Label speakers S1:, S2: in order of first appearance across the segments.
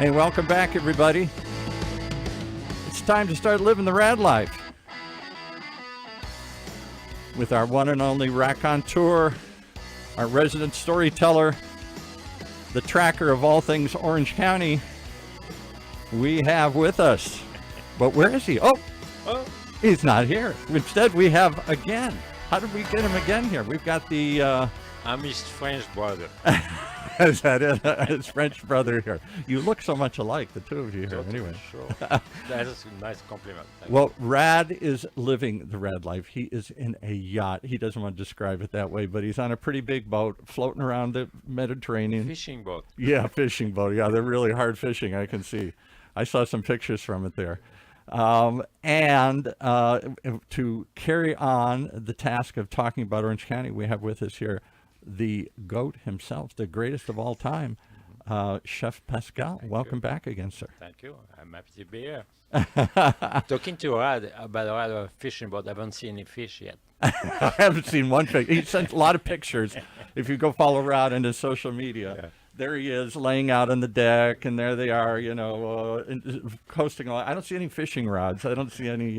S1: Hey, welcome back, everybody. It's time to start living the RAAD life with our one and only raconteur, our resident storyteller, the tracker of all things Orange County. We have with us, but where is he? Oh, he's not here. Instead, we have again. How did we get him again here? We've got the...
S2: I'm his French brother.
S1: Is that it? His French brother here. You look so much alike, the two of you here.
S2: Totally,
S1: Anyway.
S2: Sure. That is a nice compliment. Thank
S1: Well, RAAD is living the RAAD life. He is in a yacht. He doesn't want to describe it that way, but he's on a pretty big boat floating around the Mediterranean.
S2: Fishing boat.
S1: Yeah, fishing boat. Yeah, they're really hard fishing, I can see. I saw some pictures from it there. And to carry on the task of talking about Orange County, we have with us here the GOAT himself, the greatest of all time, Chef Pascal. Welcome back again, sir.
S2: Thank you. I'm happy to be here. Talking to RAAD about RAAD fishing boat, I haven't seen any fish yet.
S1: I haven't seen one picture. He sent a lot of pictures. If you go follow RAAD on his social media,
S2: Yeah.
S1: there he is laying out on the deck, and there they are, coasting along. I don't see any fishing rods. I don't see any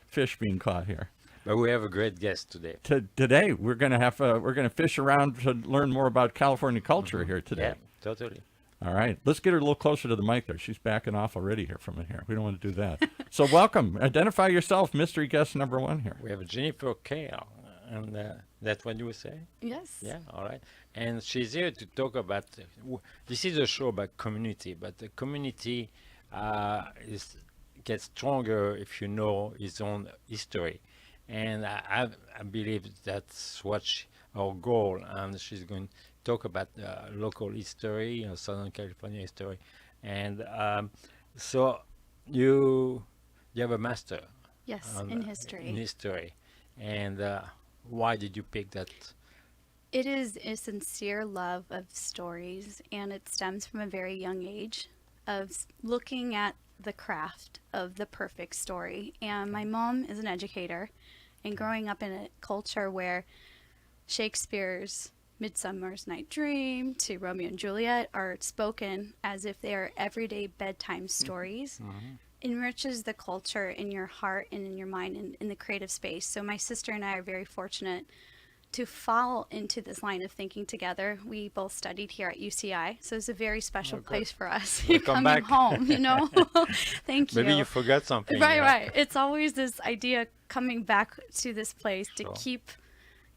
S1: fish being caught here.
S2: But we have a great guest today.
S1: Today we're gonna fish around to learn more about California culture here today.
S2: Yeah, totally.
S1: All right, let's get her a little closer to the mic there. She's backing off already here from it here. We don't want to do that. So welcome. Identify yourself, mystery guest number one here.
S2: We have Jennifer Keil, and that's what you were saying?
S3: Yes.
S2: Yeah, all right. And she's here to talk about, this is a show about community, but the community gets stronger if you know its own history. And I believe that's what our goal, and she's going to talk about local history, Southern California history. And so you have a master.
S3: Yes, in history.
S2: In history. And why did you pick that?
S3: It is a sincere love of stories, and it stems from a very young age of looking at the craft of the perfect story. And my mom is an educator, and growing up in a culture where Shakespeare's Midsummer's Night Dream to Romeo and Juliet are spoken as if they are everyday bedtime stories, enriches the culture in your heart and in your mind and in the creative space. So my sister and I are very fortunate to fall into this line of thinking together. We both studied here at UCI, so it's a very special place for us. You're
S2: Welcome
S3: coming
S2: back.
S3: home, Thank you.
S2: Maybe you forgot something.
S3: Right. It's always this idea coming back to this place to
S2: Sure.
S3: keep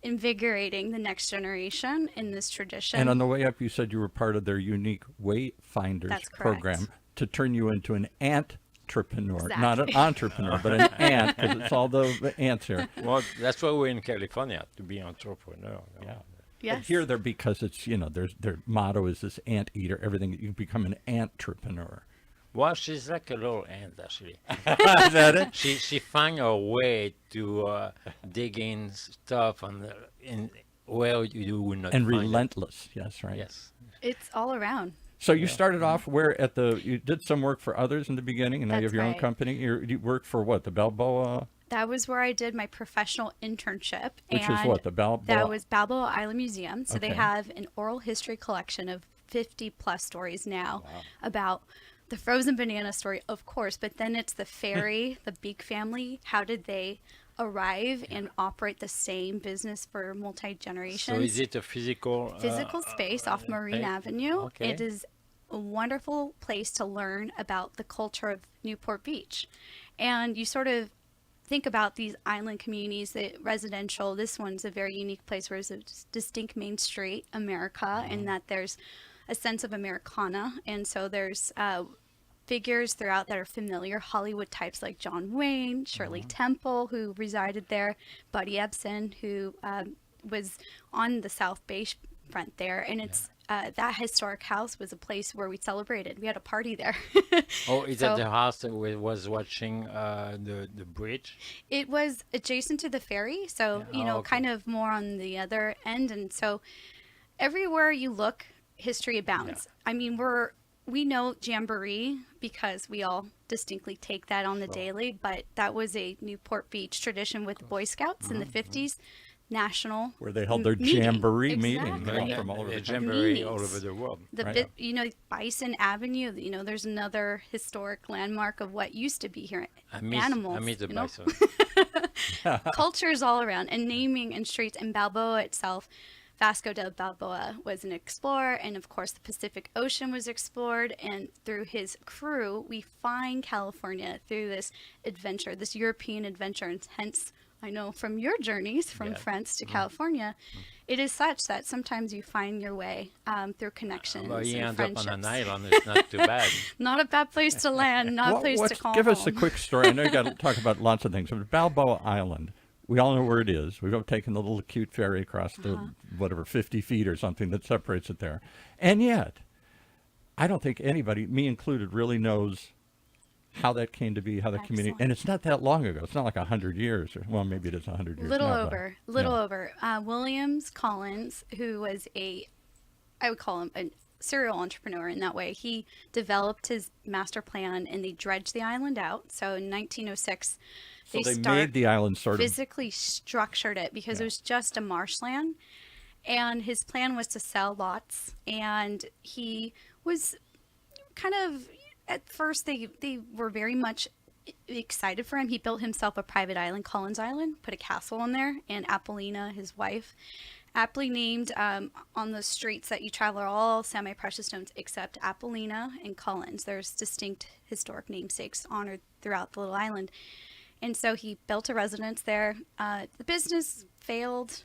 S3: invigorating the next generation in this tradition.
S1: And on the way up, you said you were part of their unique Wayfinders
S3: That's correct.
S1: program to turn you into an ant-trepreneur.
S3: Exactly.
S1: Not an entrepreneur, but an ant, because it's all the ants here.
S2: Well, that's why we're in California, to be entrepreneur.
S1: Yeah.
S3: Yes.
S1: But here they're because it's, their motto is this ant eater, everything. You become an ant-trepreneur.
S2: Well, she's like a little ant, actually.
S1: Is that it?
S2: She found a way to dig in stuff in where you would not
S1: And
S2: find it.
S1: relentless. Yes, right.
S2: Yes.
S3: It's all around.
S1: So you started off you did some work for others in the beginning, and now you have
S3: That's
S1: your own
S3: right.
S1: company. You worked for what? The Balboa,
S3: That was where I did my professional internship.
S1: which
S3: and
S1: is what? The Balboa.
S3: That was Balboa Island Museum. So
S1: Okay.
S3: they have an oral history collection of 50 plus stories now about the frozen banana story, of course, but then it's the fairy, the Beak family. How did they arrive and operate the same business for multi-generations?
S2: So is it a physical
S3: Space off Marine Avenue.
S2: Okay.
S3: It is a wonderful place to learn about the culture of Newport Beach. And you sort of think about these island communities, that residential, this one's a very unique place where there's a distinct Main Street, America, and that there's a sense of Americana. And so there's figures throughout that are familiar, Hollywood types like John Wayne, Shirley Temple, who resided there, Buddy Ebsen, who was on the South Bay front there. And it's that historic house was a place where we celebrated. We had a party there.
S2: Oh, is that the house that we was watching the bridge?
S3: It was adjacent to the ferry, so
S2: okay.
S3: kind of more on the other end. And so everywhere you look, history abounds. I mean, we know Jamboree because we all distinctly take that on the daily, but that was a Newport Beach tradition with the Boy Scouts in the 50s. national
S1: Where they held their
S3: meeting.
S1: jamboree meeting,
S3: Exactly.
S1: from all over the country.
S2: jamboree all
S3: Meetings.
S2: over the world.
S3: The
S1: Right.
S3: bit, Bison Avenue. There's another historic landmark of what used to be here.
S2: I
S3: Animals.
S2: miss the
S3: you know?
S2: bison.
S3: Cultures all around, and naming and streets. And Balboa itself, Vasco de Balboa was an explorer, and of course the Pacific Ocean was explored, and through his crew we find California through this adventure, this European adventure. And hence, I know from your journeys from
S2: Yeah.
S3: France to California, it is such that sometimes you find your way through connections
S2: Well, you
S3: and
S2: end
S3: friendships.
S2: up on an island. It's not too bad.
S3: Not a bad place to land, not a place to call
S1: Give
S3: home.
S1: us a quick story. I know you got to talk about lots of things. But Balboa Island, we all know where it is. We've all taken the little cute ferry across the, whatever, 50 feet or something that separates it there. And yet, I don't think anybody, me included, really knows how that came to be, how the community,
S3: Excellent.
S1: and it's not that long ago. It's not like 100 years, or well, maybe it is 100 years.
S3: Little
S1: now, but,
S3: over. Williams Collins, who was I would call him a serial entrepreneur in that way. He developed his master plan, and they dredged the island out. So in 1906,
S1: So they made the island sort of.
S3: physically structured it because it was just a marshland. And his plan was to sell lots. And he was kind of, at first, they were very much excited for him. He built himself a private island, Collins Island, put a castle in there, and Apollina, his wife, aptly named on the streets that you travel are all semi-precious stones except Apollina and Collins. There's distinct historic namesakes honored throughout the little island. And so he built a residence there. The business failed,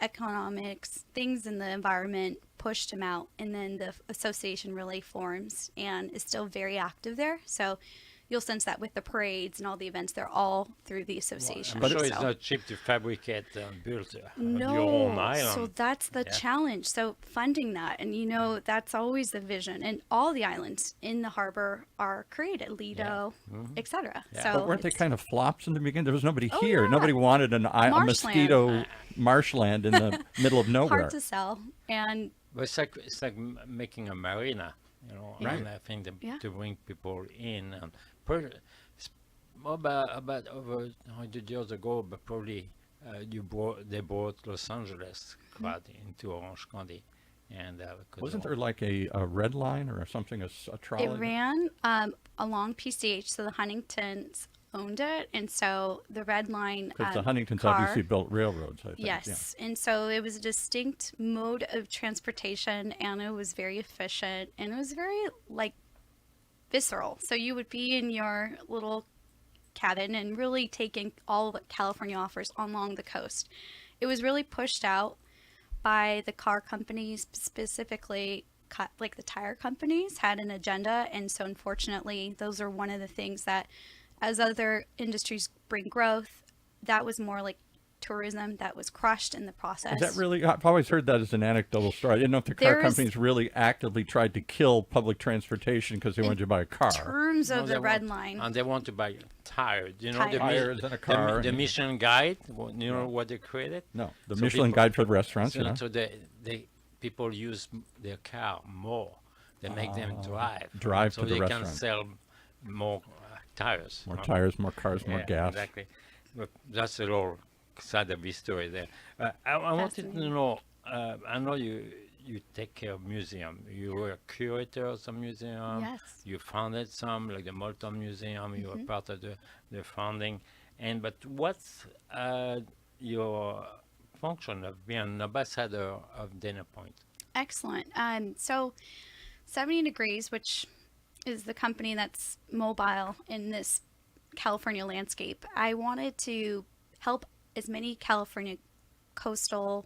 S3: economics, things in the environment pushed him out. And then the association really forms and is still very active there. So you'll sense that with the parades and all the events, they're all through the association.
S2: I'm sure it's
S3: So-
S2: not cheap to fabricate and build
S3: no,
S2: your own island.
S3: so that's the
S2: Yeah.
S3: challenge. So funding that, and that's always the vision. And all the islands in the harbor are created, Lido, etc.
S2: Yeah.
S3: So
S1: But weren't they
S3: it's-
S1: kind of flops in the beginning? There was nobody
S3: Oh,
S1: here.
S3: yeah.
S1: Nobody wanted a
S3: Marshland.
S1: mosquito marshland in the middle of nowhere.
S3: hard to sell? And
S2: But it's like making a marina, and I think
S3: Yeah.
S2: to bring people in. And about over 100 years ago, but probably they brought Los Angeles quad into Orange County. And
S1: Wasn't there like a red line or something, a trolley?
S3: it ran along PCH, so the Huntingtons owned it, and so the Red Line
S1: Because the Huntingtons
S3: car,
S1: obviously built railroads, I think.
S3: Yes, and so it was a distinct mode of transportation, and it was very efficient, and it was very visceral. So you would be in your little cabin and really taking all what California offers along the coast. It was really pushed out by the car companies, specifically like the tire companies had an agenda, and so unfortunately those are one of the things that, as other industries bring growth, that was more like tourism that was crushed in the process.
S1: Is that really? I've always heard that as an anecdotal story. I didn't know if the car
S3: There is-
S1: companies really actively tried to kill public transportation because they wanted you to buy a car.
S3: terms
S2: No,
S3: of
S2: they
S3: the Red
S2: want-
S3: Line?
S2: And they want to buy tires. The
S3: Tires
S1: and a car.
S2: The Michelin Guide. You know what they created?
S1: No, the
S2: So
S1: Michelin
S2: people-
S1: Guide for the restaurants.
S2: So people use their car more. They make them
S1: drive
S2: so
S1: to the
S2: they
S1: restaurant.
S2: can sell more tires.
S1: More tires, more cars, more
S2: Yeah,
S1: gas.
S2: Exactly. But that's a little side of the story there. I wanted to
S3: Fascinating.
S2: know. I know you take care of museum. You were a curator of some museum.
S3: Yes.
S2: You founded some, like the Molton Museum. You were part of the founding. But what's your function of being an ambassador of Dana Point?
S3: Excellent. So 70 Degrees, which is the company that's mobile in this California landscape, I wanted to help as many California coastal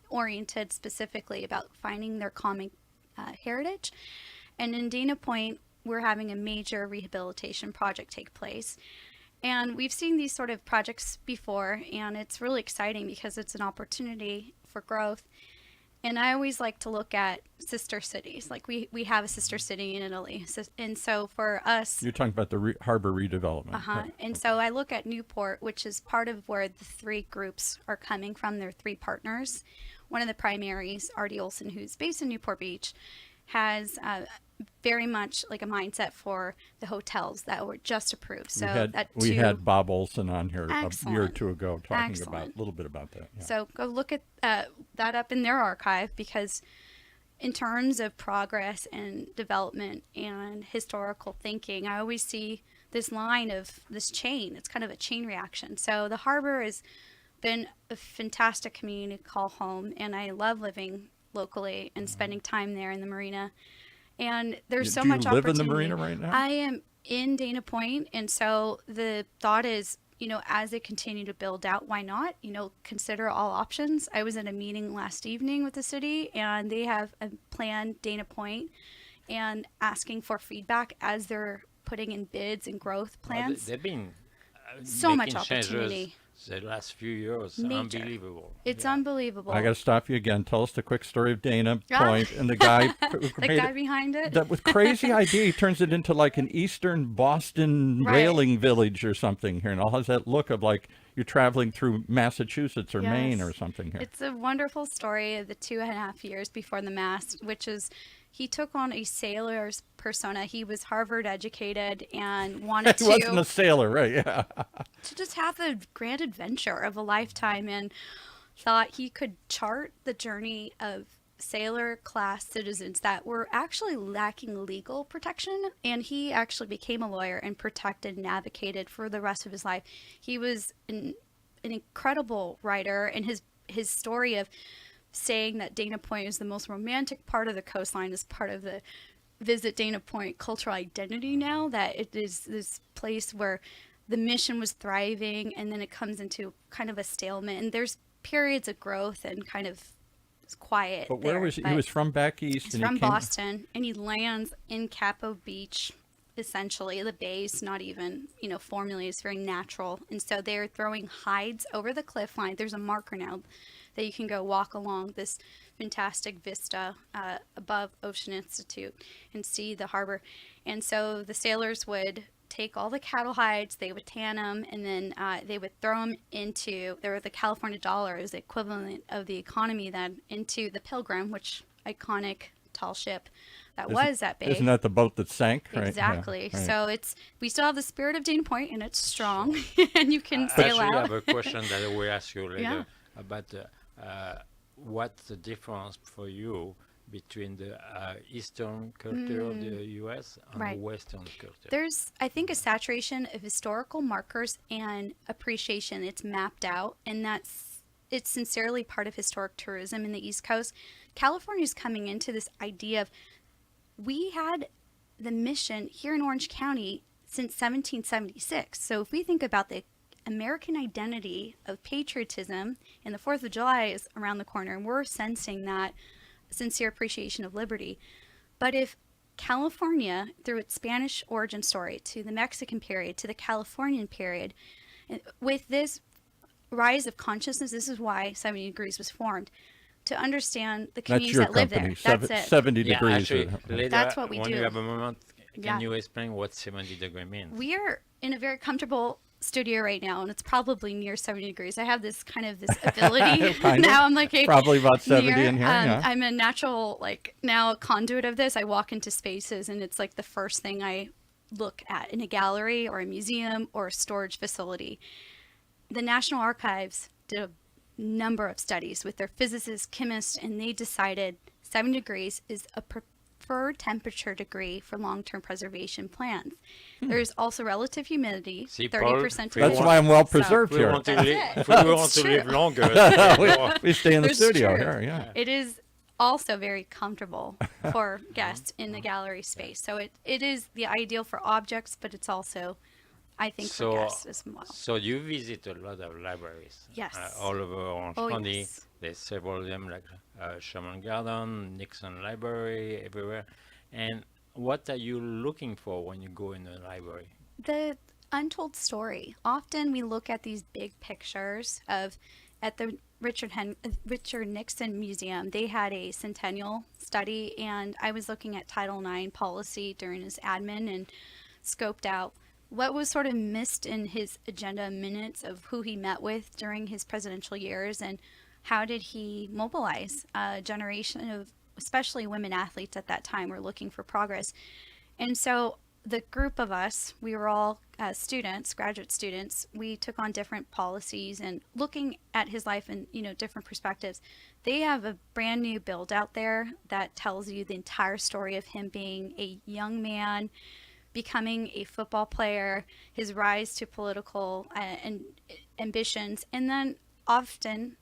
S3: oriented specifically about finding their common heritage. And in Dana Point, we're having a major rehabilitation project take place. And we've seen these sort of projects before, and it's really exciting because it's an opportunity for growth. And I always like to look at sister cities. Like we have a sister city in Italy. And so for us,
S1: You're talking about the harbor redevelopment. Right.
S3: and so I look at Newport, which is part of where the three groups are coming from. They're three partners. One of the primaries, R.D. Olson, who's based in Newport Beach, has very much like a mindset for the hotels that were just approved. So
S1: we had Bob Olson on here a year or two ago talking
S3: Excellent.
S1: about a little bit about that. Yeah.
S3: So go look at that up in their archive, because in terms of progress and development and historical thinking, I always see this line of this chain. It's kind of a chain reaction. So the harbor has been a fantastic community to call home, and I love living locally and spending time there in the marina. And there's so much opportunity.
S1: Do you live in the marina right now?
S3: I am in Dana Point, and so the thought is, as they continue to build out, why not, consider all options. I was in a meeting last evening with the city, and they have a plan, Dana Point, and asking for feedback as they're putting in bids and growth plans.
S2: They've been
S3: so much
S2: making
S3: opportunity.
S2: changes the last few years.
S3: Major.
S2: Unbelievable.
S3: It's unbelievable.
S1: I got to stop you again. Tell us the quick story of Dana Point and the guy
S3: the guy behind it.
S1: That with crazy idea, he turns it into like an Eastern Boston whaling village or something here, and all has that look of like you're traveling through Massachusetts or Maine or something here.
S3: It's a wonderful story of the 2.5 years before the mast, which is he took on a sailor's persona. He was Harvard educated and wanted
S1: He wasn't a sailor, right? Yeah.
S3: To just have the grand adventure of a lifetime, and thought he could chart the journey of sailor class citizens that were actually lacking legal protection. And he actually became a lawyer and protected and advocated for the rest of his life. He was an incredible writer, and his story of saying that Dana Point is the most romantic part of the coastline is part of the Visit Dana Point cultural identity now, that it is this place where the mission was thriving, and then it comes into kind of a stalemate, and there's periods of growth and kind of quiet.
S1: But where was he? He was from back east.
S3: He's from Boston, and he lands in Capo Beach. Essentially, the bay's not even, formally, it's very natural. And so they're throwing hides over the cliff line. There's a marker now that you can go walk along this fantastic vista above Ocean Institute and see the harbor. And so the sailors would take all the cattle hides, they would tan them, and then they would throw them into, there were the California dollar, is the equivalent of the economy then, into the Pilgrim, which iconic tall ship that was at bay.
S1: Isn't that the boat that sank?
S3: Exactly.
S1: Right.
S3: So we still have the spirit of Dana Point, and it's strong, and you can sail out.
S2: I have a question that I will ask you later about what's the difference for you between the Eastern culture of the U.S. and the Western culture?
S3: There's, I think, a saturation of historical markers and appreciation. It's mapped out, and it's sincerely part of historic tourism in the East Coast. California's coming into this idea of, we had the mission here in Orange County since 1776. So if we think about the American identity of patriotism, and the 4th of July is around the corner, and we're sensing that sincere appreciation of liberty. But if California, through its Spanish origin story to the Mexican period to the Californian period, with this rise of consciousness, this is why 70 Degrees was formed, to understand the communities that live there. That's it.
S1: 70 degrees.
S2: Actually, later,
S3: that's what we
S2: when
S3: do.
S2: you have a moment, can you explain what 70 degree means?
S3: We are in a very comfortable studio right now, and it's probably near 70 degrees. I have this ability now. I'm like, hey,
S1: probably about 70 in here.
S3: I'm a natural, now conduit of this. I walk into spaces, and it's like the first thing I look at in a gallery or a museum or a storage facility. The National Archives did a number of studies with their physicists, chemists, and they decided 70 degrees is a preferred temperature degree for long-term preservation plans. There's also relative humidity, 30%.
S1: That's why I'm well preserved here.
S2: We want to live longer.
S1: we stay in the studio
S3: true.
S1: here. Yeah.
S3: It is also very comfortable for guests in the gallery space. So it is the ideal for objects, but it's also, I think, for guests as well.
S2: So you visit a lot of libraries.
S3: Yes.
S2: All over Orange County.
S3: Yes.
S2: There's several of them, like Sherman Garden, Nixon Library, everywhere. And what are you looking for when you go in a library?
S3: The untold story. Often we look at these big pictures of, at the Richard Nixon Museum, they had a centennial study, and I was looking at Title IX policy during his admin and scoped out what was sort of missed in his agenda minutes of who he met with during his presidential years, and how did he mobilize a generation of especially women athletes at that time, were looking for progress. And so the group of us, we were all students, graduate students. We took on different policies and looking at his life in, different perspectives. They have a brand new build out there that tells you the entire story of him being a young man, becoming a football player, his rise to political and ambitions, and then often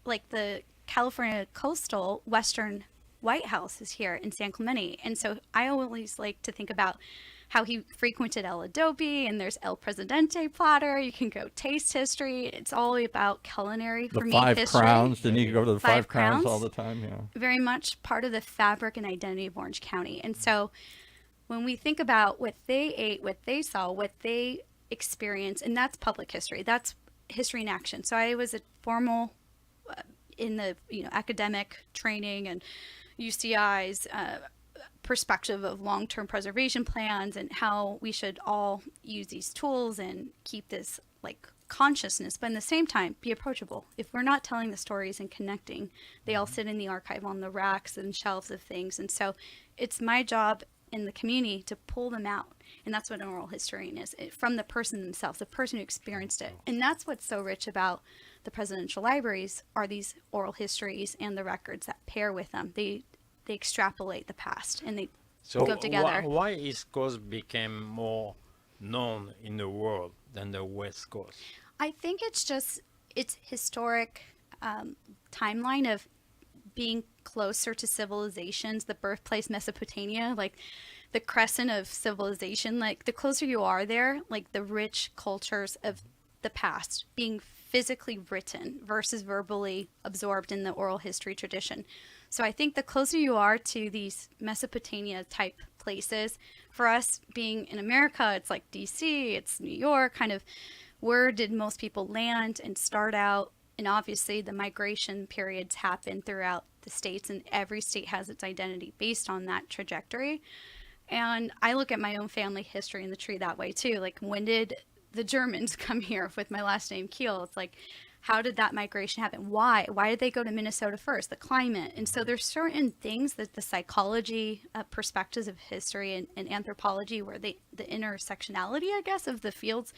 S3: like the California coastal Western White House is here in San Clemente. And so I always like to think about how he frequented El Adobe, and there's El Presidente platter. You can go taste history. It's all about culinary for
S1: The
S3: me.
S1: Five
S3: history.
S1: Crowns. Didn't you go to the
S3: Five
S1: Five Crowns all
S3: Crowns.
S1: the time? Yeah.
S3: Very much part of the fabric and identity of Orange County. And so when we think about what they ate, what they saw, what they experienced, and that's public history. That's history in action. So I was a formal in the academic training and UCI's perspective of long-term preservation plans and how we should all use these tools and keep this like consciousness, but in the same time be approachable. If we're not telling the stories and connecting, they all sit in the archive on the racks and shelves of things. And so it's my job in the community to pull them out. And that's what an oral historian is, from the person themselves, the person who experienced it. And that's what's so rich about the presidential libraries are these oral histories and the records that pair with them. They extrapolate the past and they go together.
S2: Why East Coast became more known in the world than the West Coast?
S3: I think it's historic timeline of being closer to civilizations, the birthplace Mesopotamia, like the crescent of civilization. Like the closer you are there, like the rich cultures of the past being physically written versus verbally absorbed in the oral history tradition. So I think the closer you are to these Mesopotamia type places, for us being in America, it's like DC, it's New York, kind of where did most people land and start out? And obviously the migration periods happen throughout the states, and every state has its identity based on that trajectory. And I look at my own family history in the tree that way too. Like, when did the Germans come here with my last name Keil? It's like, how did that migration happen? Why did they go to Minnesota first? The climate. And so there's certain things that the psychology perspectives of history and anthropology, where the intersectionality, I guess, of the fields.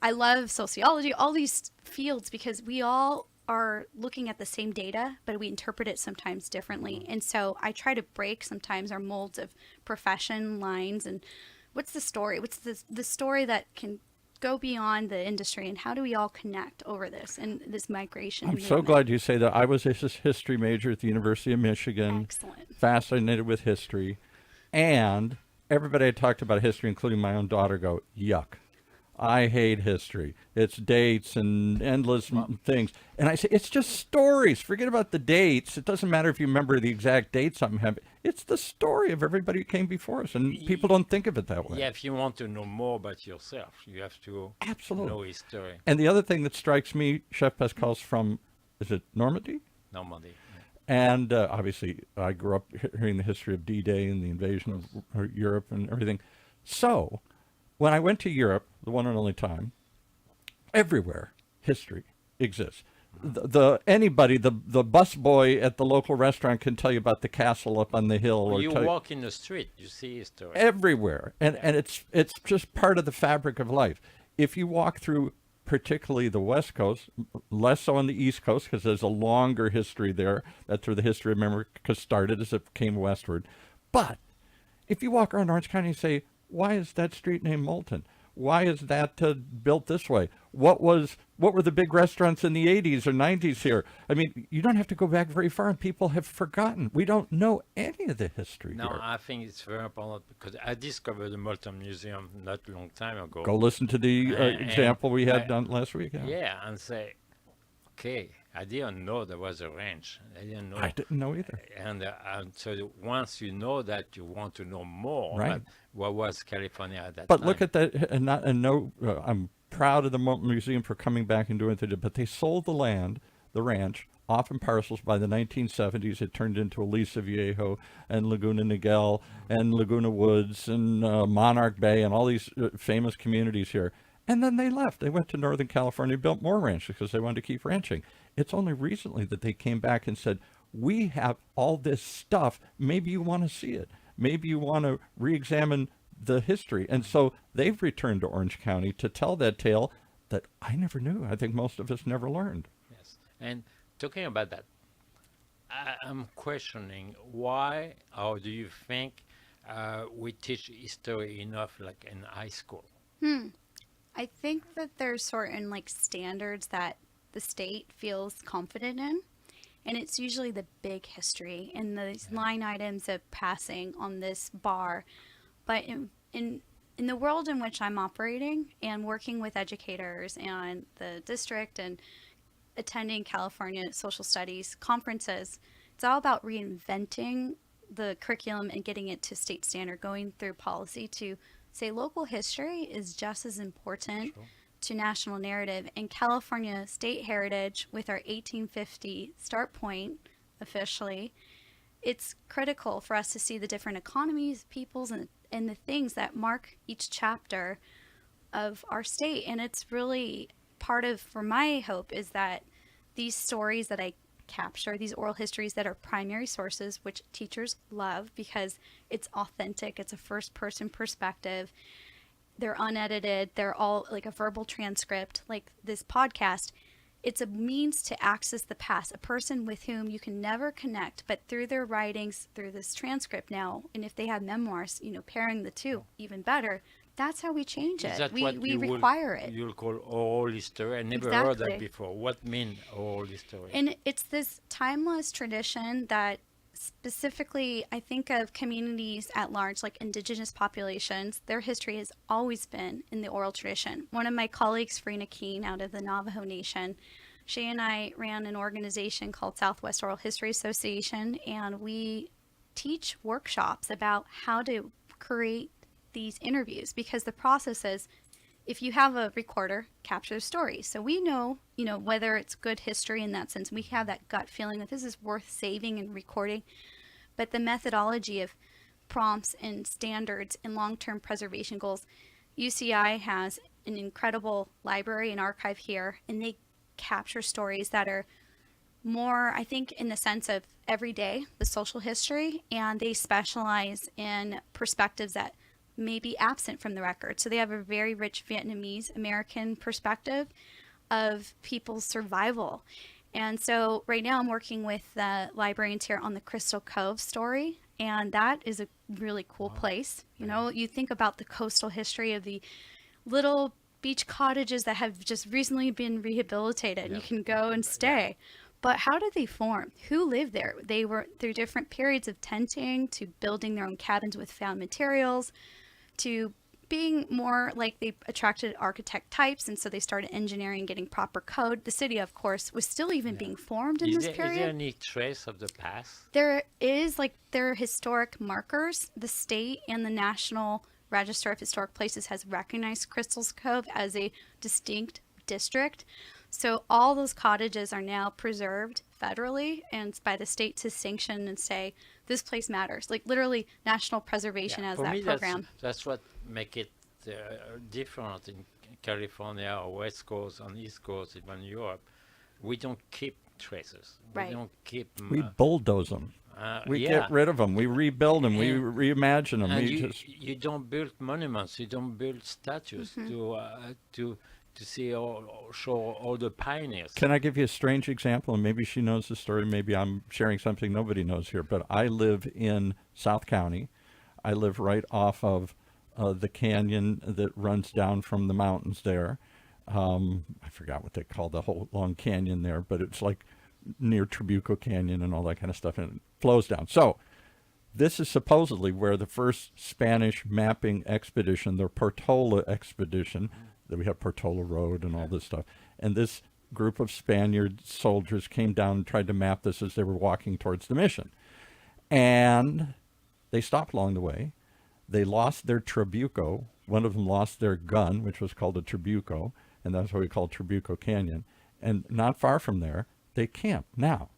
S3: I love sociology, all these fields, because we all are looking at the same data, but we interpret it sometimes differently. And so I try to break sometimes our molds of profession lines and what's the story? What's the story that can go beyond the industry, and how do we all connect over this and this migration?
S1: I'm so glad you say that. I was a history major at the University of Michigan.
S3: Excellent.
S1: Fascinated with history. And everybody I talked about history, including my own daughter, go, yuck. I hate history. It's dates and endless things. And I say, it's just stories. Forget about the dates. It doesn't matter if you remember the exact date something happened. It's the story of everybody who came before us. And people don't think of it that way.
S2: Yeah, if you want to know more about yourself, you have to know history.
S1: And the other thing that strikes me, Chef Pascal's from, is it Normandy?
S2: Normandy.
S1: And obviously, I grew up hearing the history of D-Day and the invasion of Europe and everything. So when I went to Europe, the one and only time, everywhere history exists. Anybody, the busboy at the local restaurant can tell you about the castle up on the hill.
S2: Or
S1: or
S2: you walk in the street, you see history.
S1: Everywhere. And it's just part of the fabric of life. If you walk through particularly the West Coast, less so on the East Coast, because there's a longer history there. That's where the history of America started as it came westward. But if you walk around Orange County and say, why is that street named Moulton? Why is that built this way? What were the big restaurants in the 80s or 90s here? I mean, you don't have to go back very far, and people have forgotten. We don't know any of the history
S2: No,
S1: here.
S2: I think it's very important, because I discovered the Moulton Museum not a long time ago.
S1: Go listen to the example we had done last week.
S2: Yeah, and say, okay, I didn't know there was a ranch. I didn't know
S1: either.
S2: And so once you know that, you want to know more.
S1: Right.
S2: About what was California at that
S1: But
S2: time.
S1: look at that, I'm proud of the Moulton Museum for coming back and doing what they did, but they sold the land, the ranch, off in parcels by the 1970s. It turned into Aliso Viejo and Laguna Niguel and Laguna Woods and Monarch Bay and all these famous communities here. And then they left. They went to Northern California, built more ranches because they wanted to keep ranching. It's only recently that they came back and said, we have all this stuff. Maybe you want to see it. Maybe you want to re-examine the history. And so they've returned to Orange County to tell that tale that I never knew. I think most of us never learned.
S2: Yes. And talking about that, I'm questioning why, or do you think we teach history enough, like in high school?
S3: I think that there's certain like standards that the state feels confident in, and it's usually the big history and these line items of passing on this bar. But in the world in which I'm operating and working with educators and the district and attending California social studies conferences, it's all about reinventing the curriculum and getting it to state standard, going through policy to say local history is just as important to national narrative. And California state heritage, with our 1850 start point officially, it's critical for us to see the different economies, peoples, and the things that mark each chapter of our state. And it's really part of, for my hope, is that these stories that I capture, these oral histories that are primary sources, which teachers love because it's authentic, it's a first person perspective, they're unedited, they're all like a verbal transcript, like this podcast. It's a means to access the past, a person with whom you can never connect, but through their writings, through this transcript now, and if they have memoirs, pairing the two, even better. That's how we change
S2: Is
S3: it.
S2: that
S3: We
S2: what you
S3: require it.
S2: You'll call oral history? I never heard that
S3: Exactly.
S2: before. What mean oral history?
S3: And it's this timeless tradition that specifically, I think of communities at large, like indigenous populations, their history has always been in the oral tradition. One of my colleagues, Farina Keene, out of the Navajo Nation, she and I ran an organization called Southwest Oral History Association, and we teach workshops about how to create these interviews, because the process is, if you have a recorder, capture the story. So we know, whether it's good history in that sense, we have that gut feeling that this is worth saving and recording. But the methodology of prompts and standards and long-term preservation goals, UCI has an incredible library and archive here, and they capture stories that are more, I think, in the sense of everyday, the social history, and they specialize in perspectives that may be absent from the record. So they have a very rich Vietnamese American perspective of people's survival. And so right now I'm working with the librarians here on the Crystal Cove story, and that is a really cool place. You think about the coastal history of the little beach cottages that have just recently been rehabilitated, and you can go and stay. But how did they form? Who lived there? They were through different periods of tenting, to building their own cabins with found materials, to being more like they attracted architect types, and so they started engineering, getting proper code. The city, of course, was still even being formed in this period.
S2: Is there any trace of the past?
S3: There is, there are historic markers. The state and the National Register of Historic Places has recognized Crystal's Cove as a distinct district. So all those cottages are now preserved federally, and it's by the state to sanction and say, this place matters. Like literally national preservation as
S2: For
S3: that
S2: me,
S3: program.
S2: That's what make it different in California or West Coast, on East Coast, even Europe. We don't keep traces.
S3: Right.
S2: We don't keep...
S1: We bulldoze them. We get rid of them. We rebuild them. We reimagine them.
S2: And
S1: We
S2: you don't build monuments. You don't build statues to see show all the pioneers.
S1: Can I give you a strange example? And maybe she knows the story. Maybe I'm sharing something nobody knows here. But I live in South County. I live right off of the canyon that runs down from the mountains there. I forgot what they call the whole long canyon there, but it's like near Trabuco Canyon and all that kind of stuff, and it flows down. So this is supposedly where the first Spanish mapping expedition, the Portola expedition, that we have Portola Road and all this stuff, and this group of Spaniard soldiers came down and tried to map this as they were walking towards the mission. And they stopped along the way. They lost their trabuco. One of them lost their gun, which was called a trabuco, and that's why we call it Trabuco Canyon. And not far from there, they camped. Now,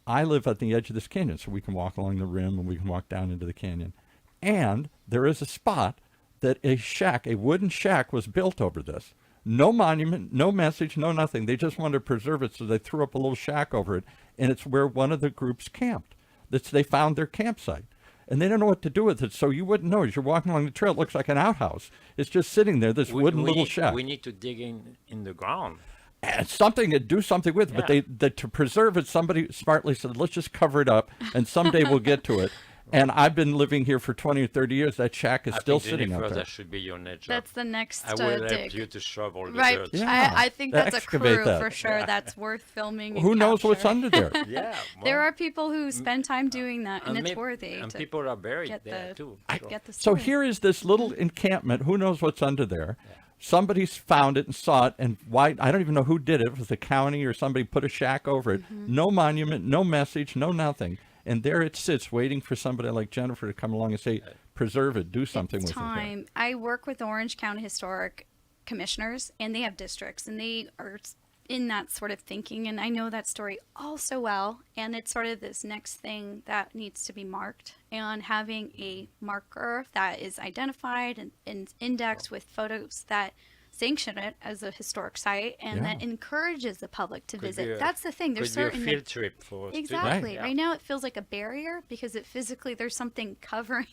S1: I live at the edge of this canyon, so we can walk along the rim and we can walk down into the canyon. And there is a spot that a wooden shack was built over this. No monument, no message, no nothing. They just wanted to preserve it, so they threw up a little shack over it. and it's where one of the groups camped. They found their campsite. And they don't know what to do with it, so you wouldn't know. As you're walking along the trail, it looks like an outhouse. It's just sitting there, this wooden little shack.
S2: We need to dig in the ground.
S1: And something to do something with, but to preserve it, somebody smartly said, let's just cover it up, and someday we'll get to it. And I've been living here for 20 or 30 years. That shack is still sitting out there.
S2: That should be your next job.
S3: That's the next
S2: I will
S3: dig.
S2: help you to shovel the
S3: Right.
S2: dirt.
S1: Yeah.
S3: I think that's a
S1: Excavate
S3: crew
S1: that.
S3: for sure. That's worth filming. And
S1: Who knows what's
S3: capture.
S1: under there?
S2: Yeah.
S3: There are people who spend time doing that, and it's
S2: may-
S3: worthy
S2: And
S3: to
S2: people are buried
S3: get
S2: there
S3: the
S2: too.
S3: get the
S1: So
S3: story.
S1: here is this little encampment. Who knows what's under there? Somebody's found it and saw it, and why? I don't even know who did it. If it was the county or somebody put a shack over it. No monument, no message, no nothing. And there it sits, waiting for somebody like Jennifer to come along and say, preserve it, do something
S3: It's
S1: with it.
S3: time. I work with Orange County Historic Commissioners, and they have districts, and they are in that sort of thinking. And I know that story all so well, and it's sort of this next thing that needs to be marked. And having a marker that is identified and indexed with photos that sanction it as a historic site and that encourages the public to visit. That's the thing. There's
S2: Could be
S3: certain
S2: a field trip for students.
S3: Exactly.
S2: Yeah.
S3: Right now it feels like a barrier because it physically there's something covering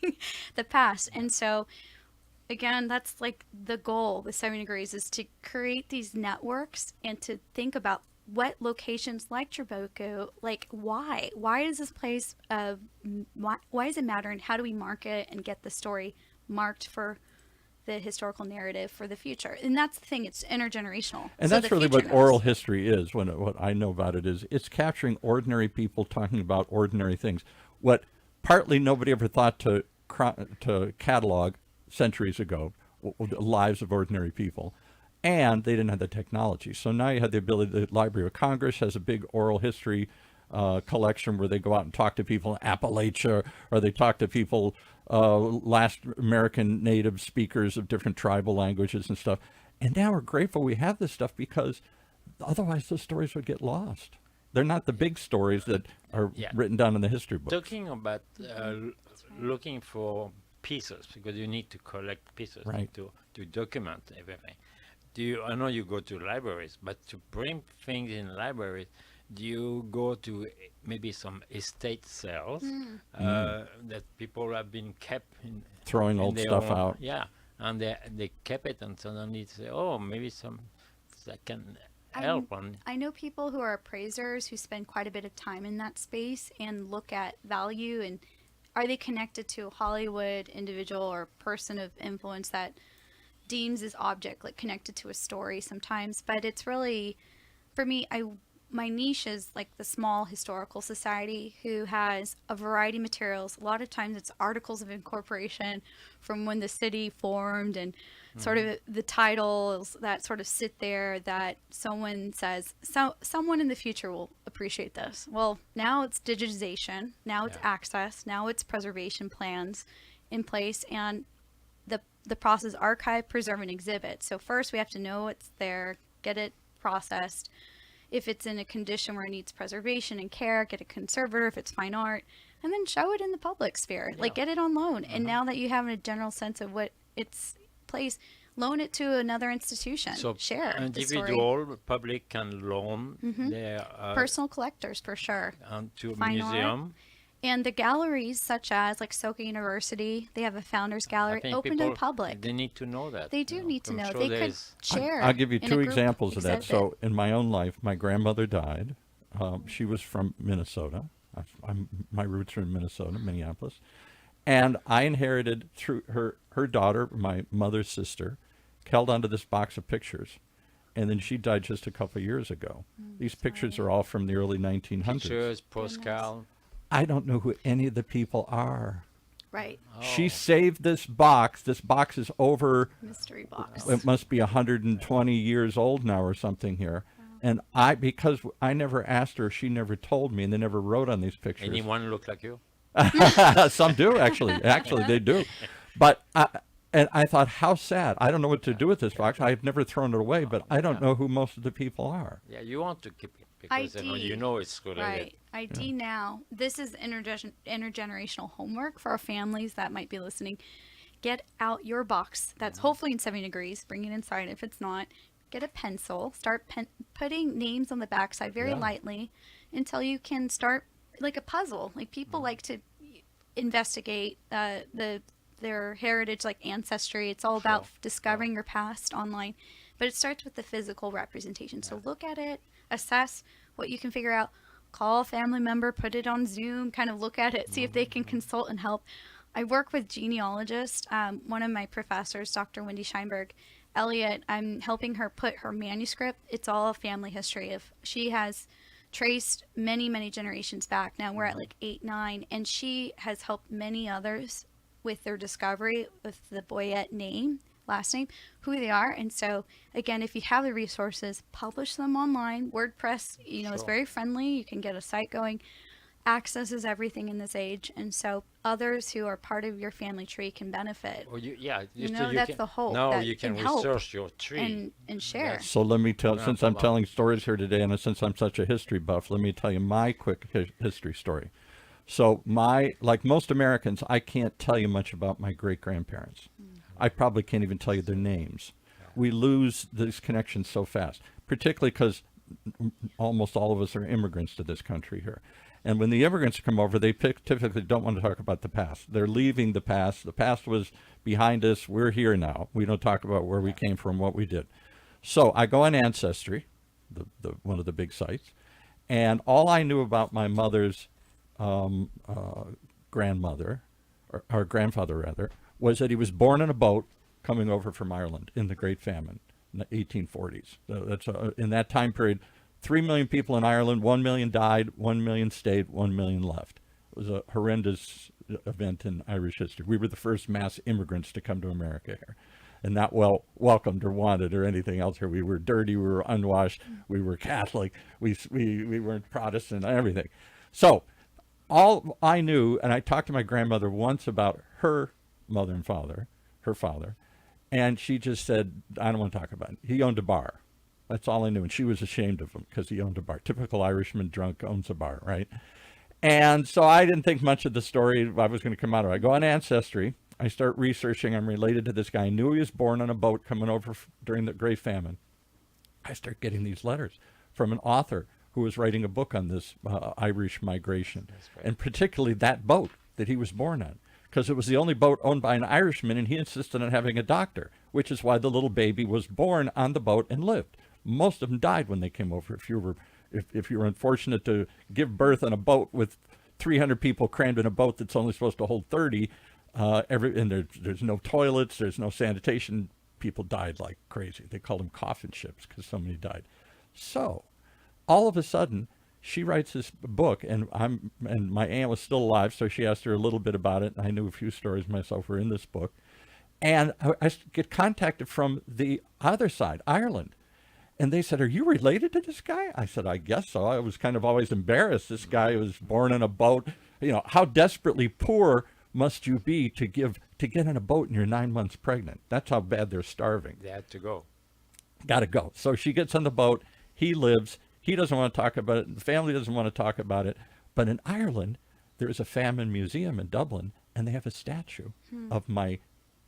S3: the past. And so again, that's like the goal with 70 Degrees is to create these networks and to think about what locations like Trabuco, like why does this place why does it matter, and how do we mark it and get the story marked for the historical narrative for the future? And that's the thing, it's intergenerational.
S1: And
S3: So
S1: that's
S3: the
S1: really
S3: future
S1: what
S3: knows.
S1: oral history is. What I know about it is it's capturing ordinary people talking about ordinary things. What partly nobody ever thought to catalog centuries ago, the lives of ordinary people, and they didn't have the technology. So now you have the ability. The Library of Congress has a big oral history collection where they go out and talk to people in Appalachia, or they talk to people, last American native speakers of different tribal languages and stuff. And now we're grateful we have this stuff because otherwise those stories would get lost. They're not the big stories that are written down in the history books.
S2: Talking about looking for pieces, because you need to collect pieces to document everything. I know you go to libraries, but to bring things in libraries, do you go to maybe some estate sales that people have been kept in,
S1: throwing old stuff out?
S2: Yeah, and they kept it, and suddenly say, oh, maybe some that can help.
S3: I know people who are appraisers who spend quite a bit of time in that space and look at value and are they connected to a Hollywood individual or person of influence that deems this object like connected to a story sometimes. But it's really, for me, my niche is like the small historical society who has a variety of materials. A lot of times it's articles of incorporation from when the city formed and sort of the titles that sort of sit there that someone says, someone in the future will appreciate this. Well, now it's digitization, now it's access, now it's preservation plans in place, and the process archive, preserve, and exhibit. So first we have to know it's there, get it processed. If it's in a condition where it needs preservation and care, get a conservator if it's fine art, and then show it in the public sphere, like get it on loan. And now that you have a general sense of what its place, loan it to another institution.
S2: So
S3: share the story.
S2: individual, public can loan their
S3: Personal collectors for sure.
S2: to a
S3: Fine art.
S2: museum.
S3: And the galleries such as like Soka University, they have a founders gallery
S2: I think
S3: open to the
S2: people,
S3: public.
S2: They need to know that.
S3: They do need to
S2: I'm
S3: know.
S2: sure
S3: They could
S2: there's-
S3: share.
S1: I'll give you
S3: in a
S1: two
S3: group
S1: examples of that.
S3: exhibit.
S1: So in my own life, my grandmother died. She was from Minnesota. My roots are in Minnesota, Minneapolis. And I inherited through her daughter, my mother's sister, held onto this box of pictures. And then she died just a couple of years ago. These pictures are all from the early 1900s.
S2: Pictures, postcard.
S1: I don't know who any of the people are.
S3: Right.
S1: She saved this box. This box is over,
S3: Mystery box.
S1: it must be 120 years old now or something here. And because I never asked her, she never told me, and they never wrote on these pictures.
S2: Anyone look like you?
S1: Some do, actually. Actually, they do. But I thought, how sad. I don't know what to do with this box. I've never thrown it away, but I don't know who most of the people are.
S2: Yeah, you want to keep it because you know it's related.
S3: Right. ID now. This is intergenerational homework for our families that might be listening. Get out your box. That's hopefully in 70 degrees. Bring it inside. If it's not, get a pencil. Start putting names on the backside very lightly. until you can start like a puzzle. Like people like to investigate their heritage, like ancestry. It's all about
S2: Sure.
S3: discovering your past online, but it starts with the physical representation. So look at it, assess what you can figure out, call a family member, put it on Zoom, kind of look at it, see if they can consult and help. I work with genealogists. One of my professors, Dr. Wendy Scheinberg Elliott, I'm helping her put her manuscript. It's all family history of, she has traced many, many generations back. Now we're at like 8, 9, and she has helped many others with their discovery with the Boyette name, last name, who they are. And so again, if you have the resources, publish them online. WordPress, is
S2: Sure.
S3: very friendly. You can get a site going. Access is everything in this age, and so others who are part of your family tree can benefit.
S2: Or you
S3: That's
S2: can,
S3: the hope.
S2: now
S3: that
S2: you can
S3: help
S2: research your tree.
S3: and share.
S2: That's
S1: So let me tell,
S2: Yeah,
S1: since I'm
S2: hold on.
S1: telling stories here today, and since I'm such a history buff, let me tell you my quick history story. So like most Americans, I can't tell you much about my great-grandparents. I probably can't even tell you their names. We lose these connections so fast, particularly because almost all of us are immigrants to this country here. And when the immigrants come over, they typically don't want to talk about the past. They're leaving the past. The past was behind us. We're here now. We don't talk about where we came from, what we did. So I go on Ancestry, the one of the big sites, and all I knew about my mother's grandmother, or grandfather rather, was that he was born in a boat coming over from Ireland in the Great Famine in the 1840s. So that's in that time period, 3 million people in Ireland, 1 million died, 1 million stayed, 1 million left. It was a horrendous event in Irish history. We were the first mass immigrants to come to America here, and not well welcomed or wanted or anything else here. We were dirty, we were unwashed, we were Catholic, we weren't Protestant, everything. So all I knew, and I talked to my grandmother once about her mother and father, her father, and she just said, I don't want to talk about it. He owned a bar. That's all I knew. And she was ashamed of him because he owned a bar. Typical Irishman drunk owns a bar, right? And so I didn't think much of the story I was going to come out of. I go on Ancestry. I start researching. I'm related to this guy. I knew he was born on a boat coming over during the Great Famine. I start getting these letters from an author who was writing a book on this Irish migration,
S2: great.
S1: and particularly that boat that he was born on, because it was the only boat owned by an Irishman, and he insisted on having a doctor, which is why the little baby was born on the boat and lived. Most of them died when they came over. If you were unfortunate to give birth on a boat with 300 people crammed in a boat that's only supposed to hold 30, and there's no toilets, there's no sanitation, people died like crazy. They called them coffin ships because so many died. So all of a sudden, she writes this book, and my aunt was still alive, so she asked her a little bit about it, and I knew a few stories myself were in this book. And I get contacted from the other side, Ireland. And they said, are you related to this guy? I said, I guess so. I was kind of always embarrassed. This guy was born in a boat. How desperately poor must you be to get in a boat and you're 9 months pregnant? That's how bad they're starving.
S2: They had to go.
S1: Got to go. So she gets on the boat. He lives. He doesn't want to talk about it. The family doesn't want to talk about it. But in Ireland, there is a famine museum in Dublin, and they have a statue of my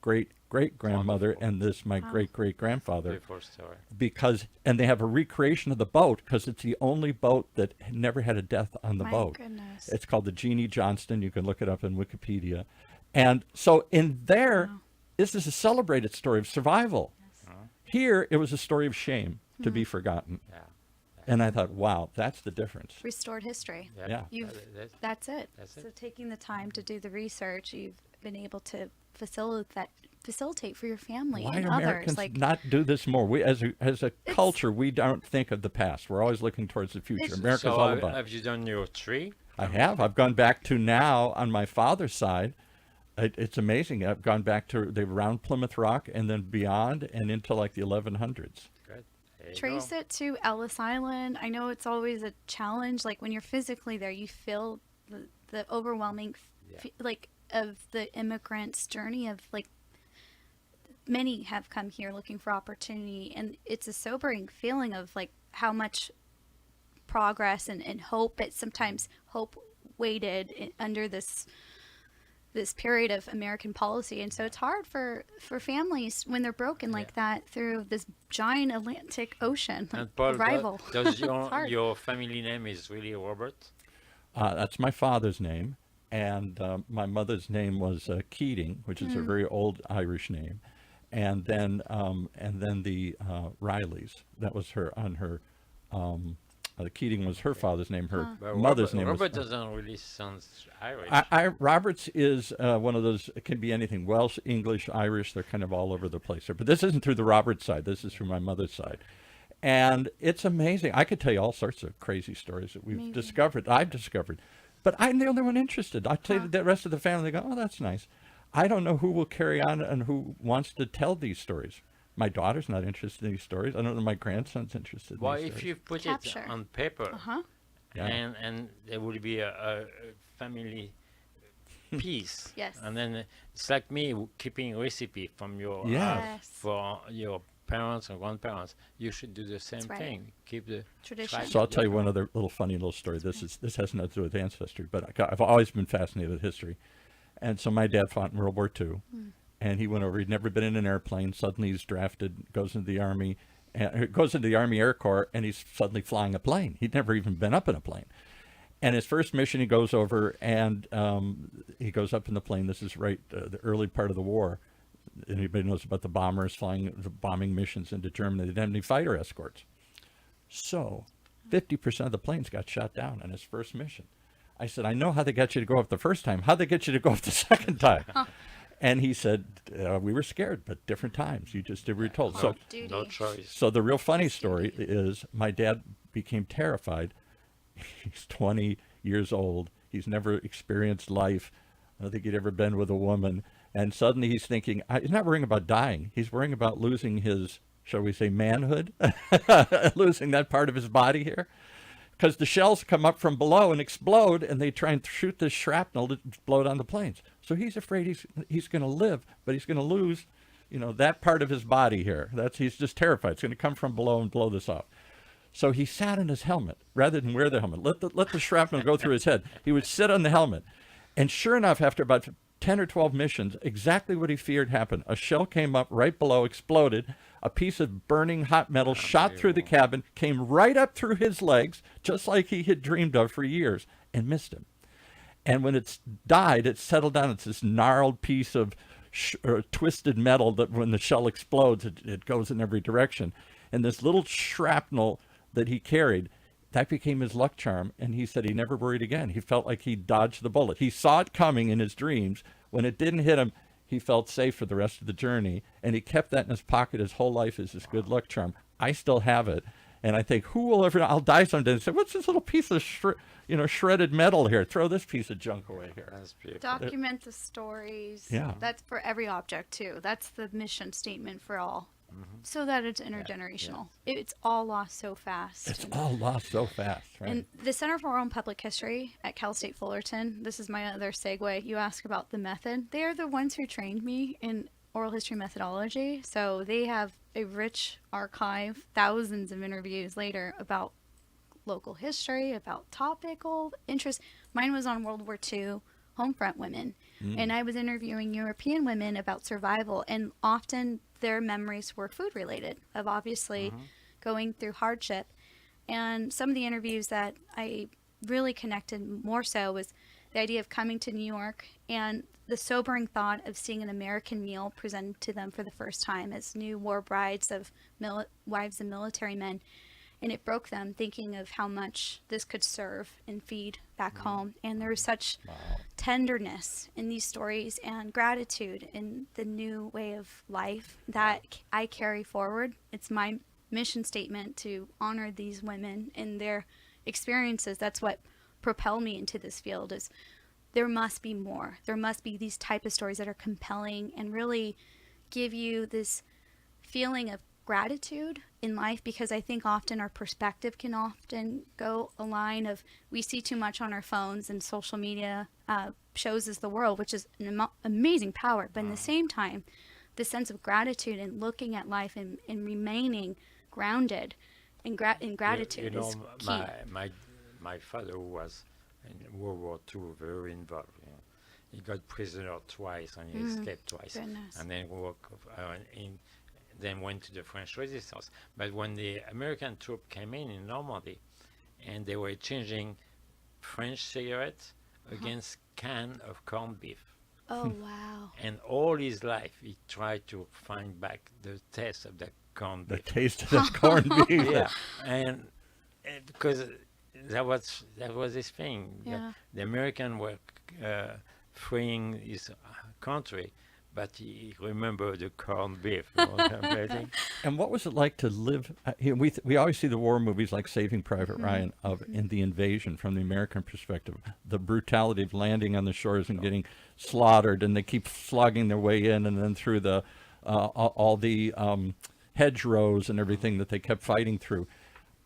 S1: great-great-grandmother and my great-great-grandfather.
S2: Beautiful story.
S1: And they have a recreation of the boat because it's the only boat that never had a death on the
S3: My
S1: boat.
S3: goodness.
S1: It's called the Jeannie Johnston. You can look it up in Wikipedia. And so in there, this is a celebrated story of survival. Here, it was a story of shame to be forgotten.
S2: Yeah.
S1: And I thought, wow, that's the difference.
S3: Restored history.
S1: Yeah.
S3: That's it.
S2: That's
S3: So
S2: it.
S3: taking the time to do the research, you've been able to facilitate for your family
S1: Why
S3: and
S1: do
S3: others.
S1: Americans
S3: Like
S1: not do this more? We, as a culture, we don't think of the past. We're always looking towards the future.
S3: It's-
S1: America's
S2: So
S1: all about.
S2: have you done your tree?
S1: I have. I've gone back to now on my father's side. It's amazing. I've gone back to around Plymouth Rock and then beyond and into like the 1100s.
S2: Good. There you
S3: trace
S2: go.
S3: it to Ellis Island. I know it's always a challenge. Like when you're physically there, you feel the overwhelming, of the immigrants' journey of like, many have come here looking for opportunity, and it's a sobering feeling of like how much progress and hope, but sometimes hope waited under this this period of American policy. And so it's hard for families when they're broken like that through this giant Atlantic Ocean, like
S2: And Paul,
S3: a rival.
S2: does
S3: It's hard.
S2: your family name is really Robert?
S1: That's my father's name, and my mother's name was Keating, which is a very old Irish name, and then the Rileys. That was her on her. Keating was her father's name. Her
S2: But
S1: mother's name
S2: Robert
S1: was.
S2: doesn't really sound Irish.
S1: Roberts is one of those. It can be anything: Welsh, English, Irish. They're kind of all over the place there. But this isn't through the Roberts side. This is through my mother's side, and it's amazing. I could tell you all sorts of crazy stories that we've discovered. I've discovered, but I'm the only one interested. I tell you, the rest of the family go, "Oh, that's nice." I don't know who will carry on and who wants to tell these stories. My daughter's not interested in these stories. I don't know my grandson's interested in
S2: Well,
S1: these
S2: if
S1: stories.
S2: you put
S3: Capture.
S2: it on paper,
S1: Yeah.
S2: and there will be a family piece.
S3: Yes.
S2: And then it's like me keeping recipe from your
S1: Yes.
S2: for your parents and grandparents. You should do the same
S3: right.
S2: thing. Keep the
S3: Tradition.
S2: track
S1: So I'll
S2: of
S1: tell you
S2: your-
S1: one other funny little story. This has nothing to do with ancestry, but I've always been fascinated with history. And so my dad fought in World War II, and he went over. He'd never been in an airplane. Suddenly he's drafted, goes into the Army, goes into the Army Air Corps, and he's suddenly flying a plane. He'd never even been up in a plane. And his first mission, he goes over, and he goes up in the plane. This is right the early part of the war. Anybody knows about the bombers flying the bombing missions into Germany? They didn't have any fighter escorts. So 50% of the planes got shot down on his first mission. I said, I know how they got you to go up the first time. How'd they get you to go up the second time? And he said, we were scared, but different times. You just did what you were told. So,
S3: Duty.
S2: No choice.
S1: so the real funny story is my dad became terrified. He's 20 years old. He's never experienced life. I don't think he'd ever been with a woman. And suddenly he's thinking, he's not worrying about dying. He's worrying about losing his, shall we say, manhood, losing that part of his body here. Because the shells come up from below and explode, and they try and shoot this shrapnel to explode on the planes. So he's afraid he's going to live, but he's going to lose, that part of his body here. He's just terrified. It's going to come from below and blow this off. So he sat in his helmet rather than wear the helmet. Let the shrapnel go through his head. He would sit on the helmet, and sure enough, after about 10 or 12 missions, exactly what he feared happened. A shell came up right below, exploded. A piece of burning hot metal shot through the cabin, came right up through his legs, just like he had dreamed of for years, and missed him. And when it's died, it settled down. It's this gnarled piece of twisted metal that when the shell explodes, it goes in every direction. And this little shrapnel that he carried, that became his luck charm. And he said he never worried again. He felt like he dodged the bullet. He saw it coming in his dreams. When it didn't hit him, he felt safe for the rest of the journey, and he kept that in his pocket his whole life as his good luck charm. I still have it, and I think, who will ever? I'll die someday and say, what's this little piece of shredded metal here? Throw this piece of junk away here.
S2: That's beautiful.
S3: Document the stories.
S1: Yeah.
S3: That's for every object too. That's the mission statement for all. So that it's intergenerational. It's all lost so fast.
S1: It's all lost so fast, right?
S3: And the Center for Oral and Public History at Cal State Fullerton, this is my other segue. You ask about the method. They are the ones who trained me in oral history methodology. So they have a rich archive, thousands of interviews later about local history, about topical interest. Mine was on World War II homefront women. And I was interviewing European women about survival, and often their memories were food related, of obviously going through hardship. And some of the interviews that I really connected more so was the idea of coming to New York and the sobering thought of seeing an American meal presented to them for the first time as new war brides of wives of military men. And it broke them, thinking of how much this could serve and feed back home. And there was such tenderness in these stories and gratitude in the new way of life that I carry forward. It's my mission statement to honor these women and their experiences. That's what propelled me into this field. Is there must be more. There must be these type of stories that are compelling and really give you this feeling of gratitude in life, because I think often our perspective can often go a line of we see too much on our phones and social media shows us the world, which is an amazing power, but in the same time the sense of gratitude and looking at life and remaining grounded in gratitude is key.
S2: My father was in World War II very involved. he got prisoner twice and he escaped twice,
S3: Goodness.
S2: and then then went to the French Resistance. But when the American troop came in Normandy, and they were changing French cigarettes against can of corned beef.
S3: Oh, wow.
S2: And all his life, he tried to find back the taste of that corned
S1: The
S2: beef.
S1: taste of this corned beef.
S2: Yeah, and because that was his thing.
S3: Yeah.
S2: The American were freeing his country, but he remembered the corned beef. You know what I'm saying?
S1: And what was it like to live? We always see the war movies like Saving Private Ryan in the invasion from the American perspective, the brutality of landing on the shores and getting slaughtered, and they keep slogging their way in, and then through the all the hedgerows and everything that they kept fighting through.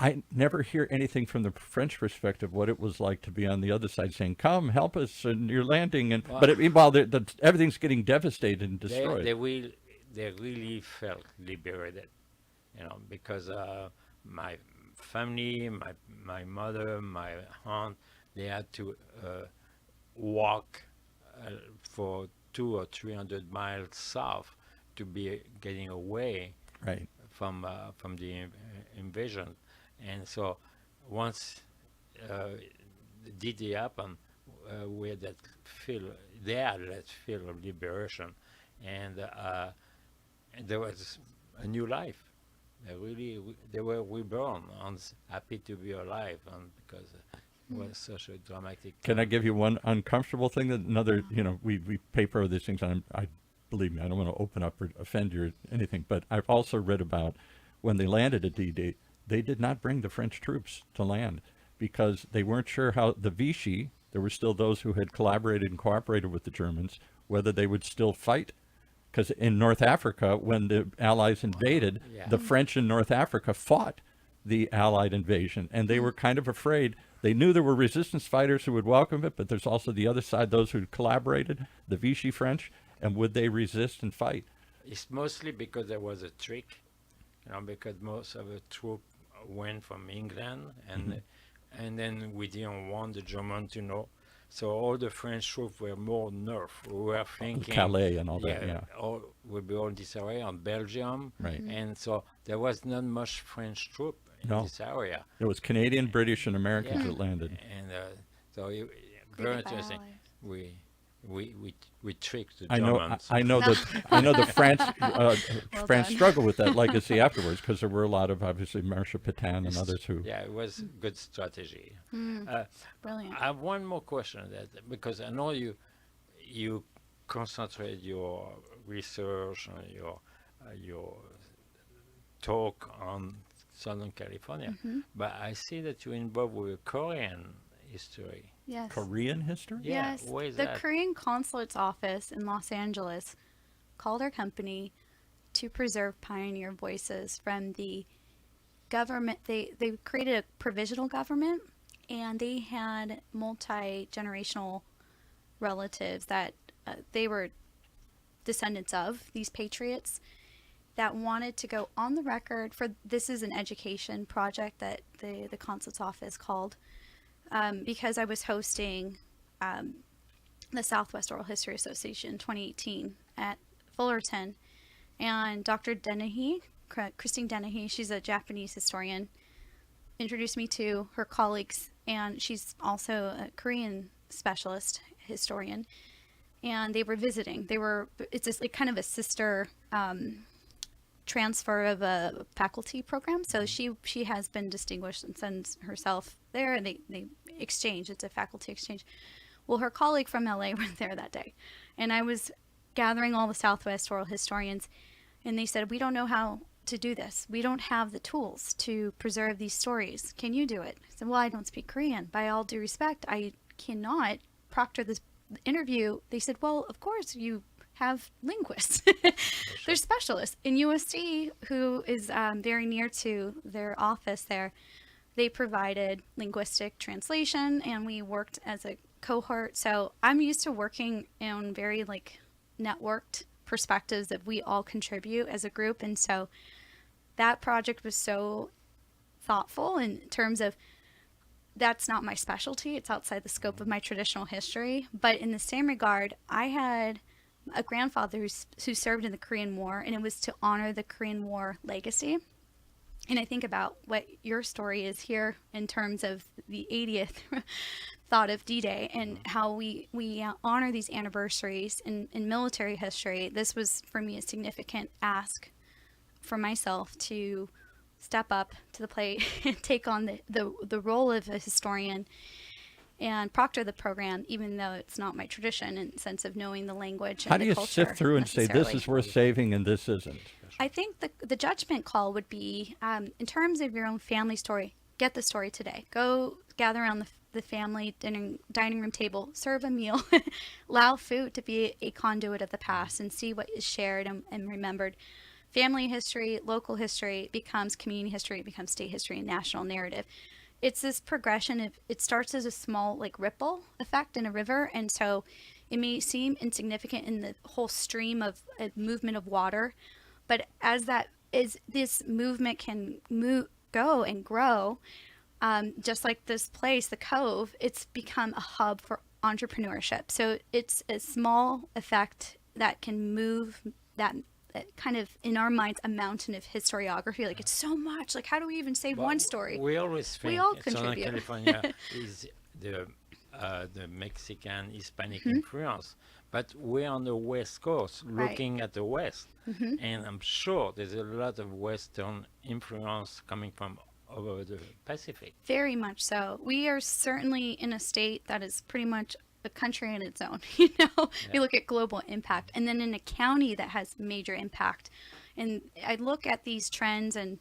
S1: I never hear anything from the French perspective what it was like to be on the other side saying, "Come, help us, and you're landing." And while everything's getting devastated and destroyed.
S2: They really felt liberated, you know, because my family, my mother, my aunt, they had to walk for 200 or 300 miles south to be getting away
S1: Right.
S2: from the invasion. And so once the D-Day happened, we had that they had that feel of liberation, and there was a new life. They were reborn and happy to be alive, and because it was such a dramatic.
S1: Can I give you one uncomfortable thing that we paper these things on. I believe me, I don't want to open up or offend you or anything, but I've also read about when they landed at D-Day, they did not bring the French troops to land because they weren't sure how the Vichy, there were still those who had collaborated and cooperated with the Germans, whether they would still fight. Because in North Africa, when the Allies invaded, the French in North Africa fought the Allied invasion, and they were kind of afraid. They knew there were resistance fighters who would welcome it, but there's also the other side, those who collaborated, the Vichy French, and would they resist and fight?
S2: It's mostly because there was a trick, because most of the troops went from England, and then we didn't want the Germans to know. So all the French troops were more north. We were thinking
S1: Calais and all that, yeah.
S2: All would be all this area on Belgium,
S1: right?
S2: And so there was not much French troop in this area.
S1: It was Canadian, British, and Americans that landed.
S2: And so very interesting. We tricked the
S1: I know
S2: Germans.
S1: I know the France France
S3: done.
S1: struggled with that legacy afterwards because there were a lot of obviously Marshal Pétain and others who.
S2: Yeah, it was good strategy.
S3: Brilliant.
S2: I have one more question because I know you concentrate your research and your talk on Southern California, but I see that you're involved with Korean history.
S3: Yes.
S1: Korean history?
S2: Yeah,
S3: Yes.
S2: where is
S3: The
S2: that?
S3: Korean consulate's office in Los Angeles called our company to preserve pioneer voices from the government. They created a provisional government, and they had multi-generational relatives that they were descendants of, these patriots, that wanted to go on the record for, this is an education project that the consulate's office called, because I was hosting the Southwest Oral History Association 2018 at Fullerton, and Dr. Dennehy, Christine Dennehy, she's a Japanese historian, introduced me to her colleagues, and she's also a Korean specialist historian, and they were visiting. It's just like kind of a sister transfer of a faculty program. So she has been distinguished and sends herself there, and they exchange. It's a faculty exchange. Well, her colleague from LA went there that day, and I was gathering all the Southwest oral historians, and they said, we don't know how to do this. We don't have the tools to preserve these stories. Can you do it? I said, well, I don't speak Korean. By all due respect, I cannot proctor this interview. They said, well, of course you have linguists. They're specialists. In USC, who is very near to their office there, they provided linguistic translation, and we worked as a cohort. So I'm used to working in very networked perspectives that we all contribute as a group. And so that project was so thoughtful in terms of that's not my specialty. It's outside the scope of my traditional history. But in the same regard, I had a grandfather who served in the Korean War, and it was to honor the Korean War legacy. And I think about what your story is here in terms of the 80th thought of D-Day and how we honor these anniversaries in military history. This was, for me, a significant ask for myself to step up to the plate and take on the role of a historian and proctor the program, even though it's not my tradition in the sense of knowing the language and
S1: How do
S3: the
S1: you
S3: culture
S1: sift through and say this
S3: necessarily.
S1: is worth saving and this isn't?
S3: I think the judgment call would be, in terms of your own family story, get the story today. Go gather around the family dining room table, serve a meal, allow food to be a conduit of the past, and see what is shared and remembered. Family history, local history becomes community history, it becomes state history and national narrative. It's this progression of, it starts as a small like ripple effect in a river, and so it may seem insignificant in the whole stream of a movement of water, but as this movement can go and grow, just like this place, the Cove, it's become a hub for entrepreneurship. So it's a small effect that can move that kind of, in our minds, a mountain of historiography. Like, it's so much. Like, how do we even save one story?
S2: We always think
S3: We all
S2: Southern
S3: contribute.
S2: California is the Mexican Hispanic influence, but we're on the West Coast
S3: Right.
S2: looking at the West, and I'm sure there's a lot of Western influence coming from over the Pacific.
S3: Very much so. We are certainly in a state that is pretty much a country in its own. You know, we look at global impact, and then in a county that has major impact. And I look at these trends and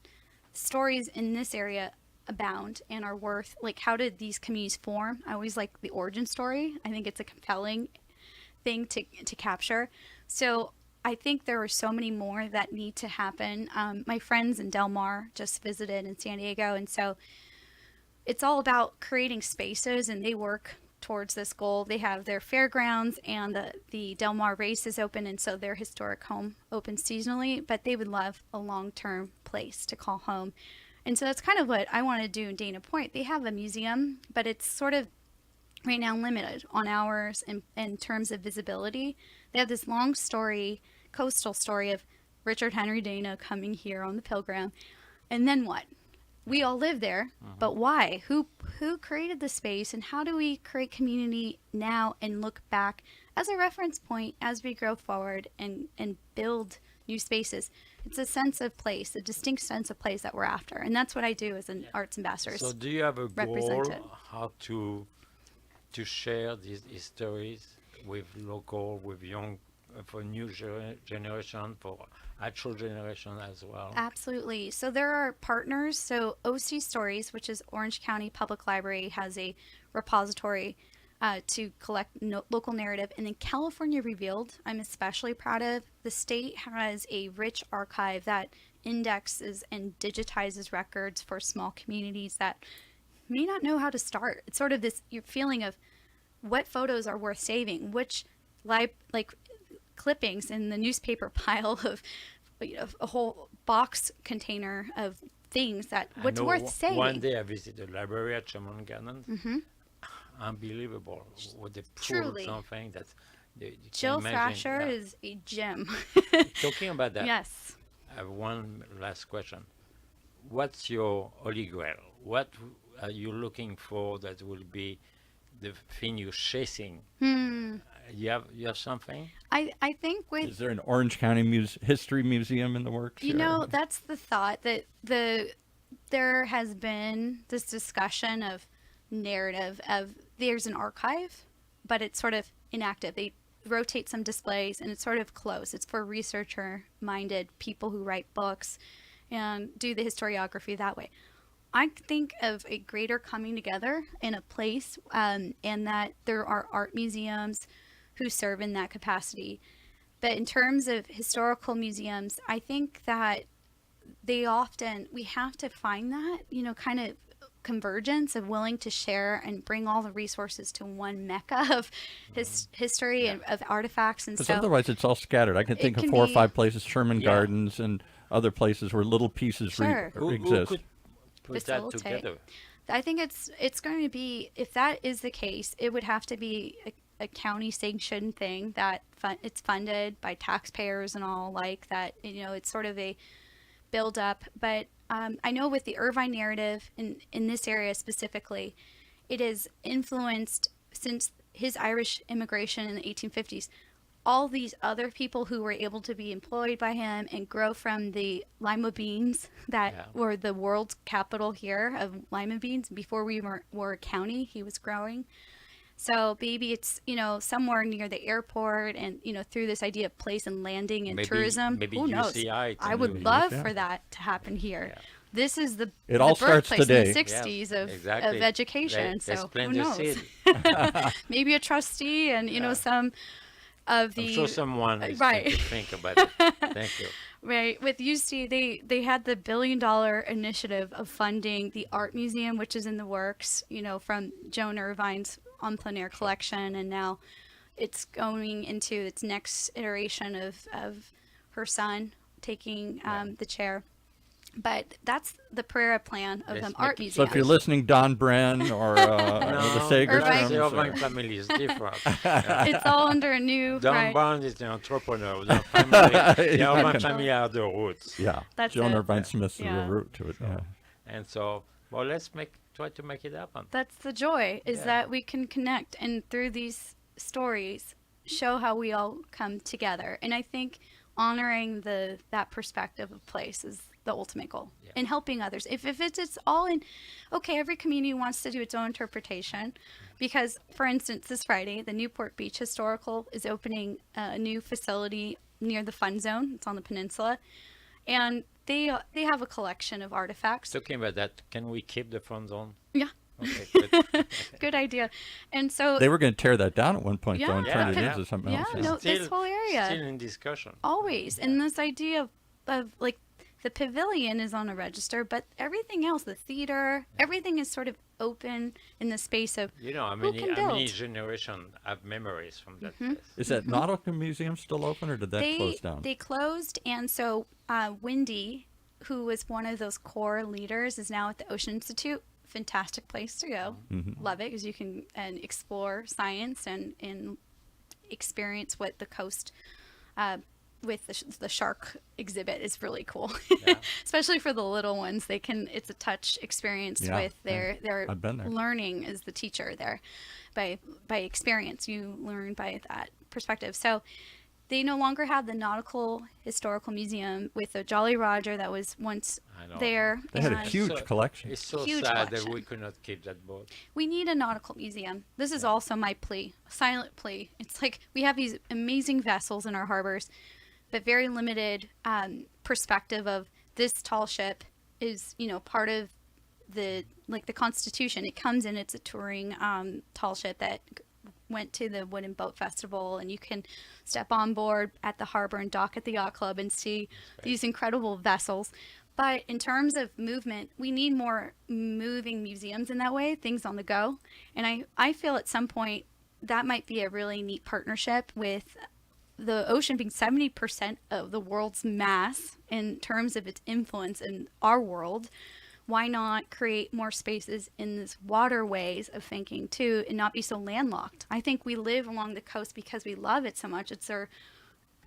S3: stories in this area abound and are worth, like, how did these communities form? I always like the origin story. I think it's a compelling thing to capture. So I think there are so many more that need to happen. My friends in Del Mar just visited in San Diego, and so it's all about creating spaces, and they work towards this goal. They have their fairgrounds, and the Del Mar race is open, and so their historic home opens seasonally, but they would love a long-term place to call home. And so that's kind of what I want to do in Dana Point. They have a museum, but it's sort of right now limited on hours in terms of visibility. They have this long story, coastal story of Richard Henry Dana coming here on the Pilgrim. And then what? We all live there, but why? Who created the space, and how do we create community now and look back as a reference point as we grow forward and build new spaces? It's a sense of place, a distinct sense of place that we're after. And that's what I do as an arts ambassador.
S2: So do you have a goal
S3: represent it.
S2: how to share these stories with local, with young, for new generation, for actual generation as well?
S3: Absolutely. So there are partners. So OC Stories, which is Orange County Public Library, has a repository to collect local narrative. And then California Revealed, I'm especially proud of. The state has a rich archive that indexes and digitizes records for small communities that may not know how to start. It's sort of this your feeling of what photos are worth saving, which like clippings in the newspaper pile of, you know, a whole box container of things that what's worth saving.
S2: One day I visited the library at Sherman Gardens. Unbelievable. What they pulled
S3: Truly.
S2: something that you
S3: Jill
S2: can imagine.
S3: Thrasher
S2: Yeah.
S3: is a gem.
S2: Talking about that,
S3: Yes.
S2: I have one last question. What's your holy grail? What are you looking for that will be the thing you're chasing? You have something?
S3: I think with
S1: Is there an Orange County History Museum in the works?
S3: You
S1: or-
S3: know, that's the thought that there has been this discussion of narrative of there's an archive, but it's sort of inactive. They rotate some displays and it's sort of closed. It's for researcher-minded people who write books and do the historiography that way. I think of a greater coming together in a place, and that there are art museums who serve in that capacity. But in terms of historical museums, I think that we have to find that, you know, kind of convergence of willing to share and bring all the resources to one mecca of history and of artifacts. And
S1: Because
S3: so
S1: otherwise it's all scattered. I can think of
S3: can
S1: 4 or
S3: be-
S1: 5 places, Sherman
S2: Yeah.
S1: Gardens and other places where little pieces
S3: Sure.
S2: Who
S1: exist.
S2: could put that
S3: Facilitate.
S2: together?
S3: I think it's going to be, if that is the case, it would have to be a county sanctioned thing that it's funded by taxpayers and all like that. It's sort of a build up. But I know with the Irvine narrative in this area specifically, it is influenced since his Irish immigration in the 1850s. All these other people who were able to be employed by him and grow from the lima beans that were the world's capital here of lima beans before we were a county, he was growing. So maybe it's, somewhere near the airport and, through this idea of place and landing and tourism.
S2: Maybe
S3: who knows?
S2: UCI
S3: I would love for that to happen here. Yeah. This is the
S1: all starts
S3: birthplace
S1: today.
S3: in the 60s of education. So who knows? Maybe a trustee and, some of the...
S2: I'm sure someone is
S3: right.
S2: going to think about it. Thank you.
S3: Right. With UC, they had the $1 billion initiative of funding the art museum, which is in the works, from Joan Irvine's en plein air collection. And now it's going into its next iteration of her son taking the chair. But that's the Pereira plan of the art museum.
S1: So if you're listening, Don Bren or the Sagerströms.
S2: The Irvine family is different.
S3: It's all under a new...
S2: Don Bren is the entrepreneur. The family, the Irvine family are the roots.
S1: Yeah,
S3: that's
S1: Joan
S3: it.
S1: Irvine Smith's the real root to it.
S2: So, and so, well, let's try to make it happen.
S3: That's the joy, is that we can connect and through these stories show how we all come together. And I think honoring that perspective of place is the ultimate goal, and helping others. If it's all in, okay, every community wants to do its own interpretation, because, for instance, this Friday, the Newport Beach Historical is opening a new facility near the Fun Zone. It's on the peninsula, and they have a collection of artifacts.
S2: Talking about that, can we keep the Fun Zone?
S3: Yeah.
S2: Okay, good.
S3: Good idea. And so
S1: they were going to tear that down at one point, though, and turn it
S3: yeah.
S1: into something else.
S3: Yeah, no, this whole area.
S2: Still in discussion.
S3: Always. And this idea of like, the pavilion is on a register, but everything else, the theater, everything is sort of open in the space of
S2: how many generations have memories from that place.
S1: Is that Nautical Museum still open, or did that close down?
S3: They closed, and so Wendy, who was one of those core leaders, is now at the Ocean Institute. Fantastic place to go. Love it, because you can explore science and experience what the coast with the shark exhibit is really cool. Especially for the little ones. It's a touch experience with their learning as the teacher there. By experience, you learn by that perspective. So they no longer have the Nautical Historical Museum with the Jolly Roger that was once there.
S1: They had a huge collection.
S2: It's so
S3: huge
S2: sad
S3: collection.
S2: that we could not keep that boat.
S3: We need a nautical museum. This is also my plea, silent plea. It's like we have these amazing vessels in our harbors, but very limited perspective of this tall ship is, part of the Constitution. It comes in, it's a touring tall ship that went to the Wooden Boat Festival, and you can step on board at the harbor and dock at the yacht club and see these incredible vessels. But in terms of movement, we need more moving museums in that way, things on the go. And I feel at some point that might be a really neat partnership with the ocean being 70% of the world's mass in terms of its influence in our world. Why not create more spaces in these waterways of thinking too, and not be so landlocked? I think we live along the coast because we love it so much. It's our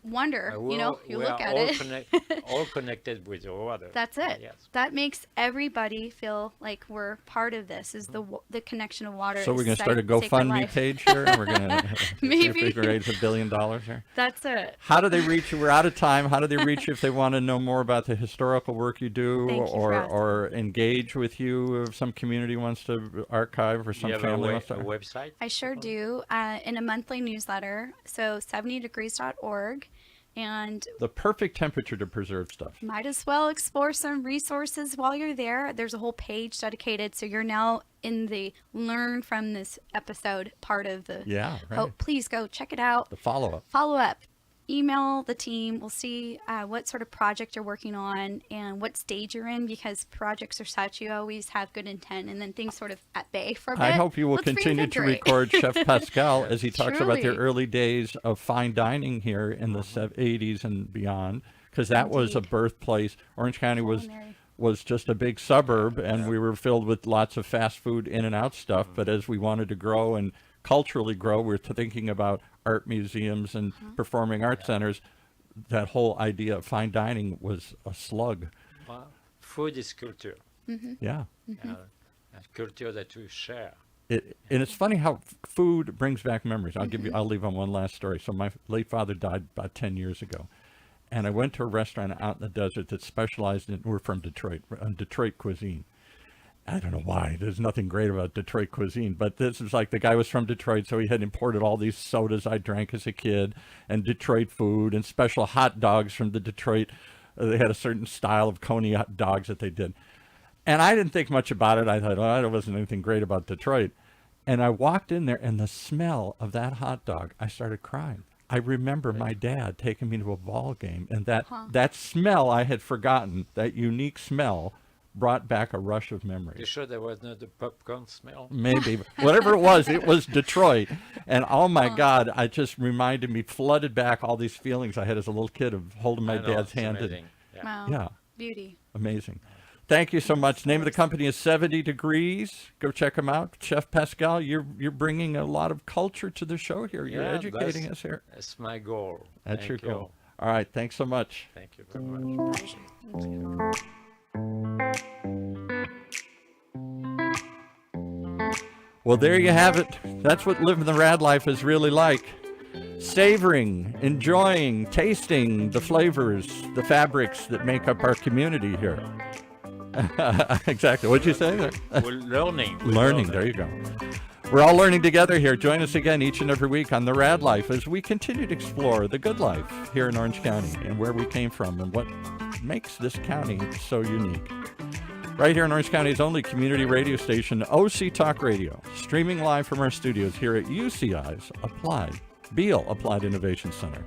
S3: wonder, you look at it.
S2: All connected with the water.
S3: That's it.
S2: Yes.
S3: That makes everybody feel like we're part of this, is the connection of water.
S1: So we're going to start a GoFundMe page here, and we're going to
S3: maybe
S1: raise $1 billion here.
S3: That's it.
S1: How do they reach you? We're out of time. How do they reach you if they want to know more about the historical work you do, or engage with you if some community wants to archive, or some family wants to?
S2: A website?
S3: I sure do. In a monthly newsletter, so 70degrees.org. And
S1: the perfect temperature to preserve stuff.
S3: Might as well explore some resources while you're there. There's a whole page dedicated, so you're now in the learn from this episode part of the please go check it out.
S1: The follow-up.
S3: Email the team. We'll see what sort of project you're working on and what stage you're in, because projects are such, you always have good intent and then things sort of at bay for a bit.
S1: I hope you will continue to record Chef Pascal as he talks about the early days of fine dining here in the 80s and beyond, because that was a birthplace. Orange County was was just a big suburb, and we were filled with lots of fast food in and out stuff. But as we wanted to grow and culturally grow, we were thinking about art museums and performing arts centers. That whole idea of fine dining was a slug.
S2: Well, food is culture.
S1: Yeah.
S2: A culture that we share.
S1: And it's funny how food brings back memories. I'll leave on one last story. So my late father died about 10 years ago. And I went to a restaurant out in the desert that specialized in, we're from Detroit, Detroit cuisine. I don't know why. There's nothing great about Detroit cuisine, but this is like the guy was from Detroit, so he had imported all these sodas I drank as a kid and Detroit food and special hot dogs from the Detroit. They had a certain style of coney hot dogs that they did. And I didn't think much about it. I thought, oh, there wasn't anything great about Detroit. And I walked in there, and the smell of that hot dog, I started crying. I remember my dad taking me to a ball game, and that smell I had forgotten, that unique smell, brought back a rush of memories.
S2: You sure there was not the popcorn smell?
S1: Maybe. Whatever it was Detroit. And oh my God, I just reminded me, flooded back all these feelings I had as a little kid of holding my dad's hand.
S2: Amazing.
S3: Wow.
S1: Yeah.
S3: Beauty.
S1: Amazing. Thank you so much. Name of the company is 70 Degrees. Go check them out. Chef Pascal, you're bringing a lot of culture to the show here. You're educating us here.
S2: That's my goal.
S1: That's
S2: Thank
S1: your
S2: you.
S1: goal. All right. Thanks so much.
S2: Thank you very much.
S1: Well, there you have it. That's what living the rad life is really like. Savoring, enjoying, tasting the flavors, the fabrics that make up our community here. Exactly. What'd you say there?
S2: We're learning.
S1: Learning. There you go. We're all learning together here. Join us again each and every week on The Rad Life as we continue to explore the good life here in Orange County and where we came from and what makes this county so unique. Right here in Orange County's only community radio station, OC Talk Radio, streaming live from our studios here at UCI's Beale Applied Innovation Center.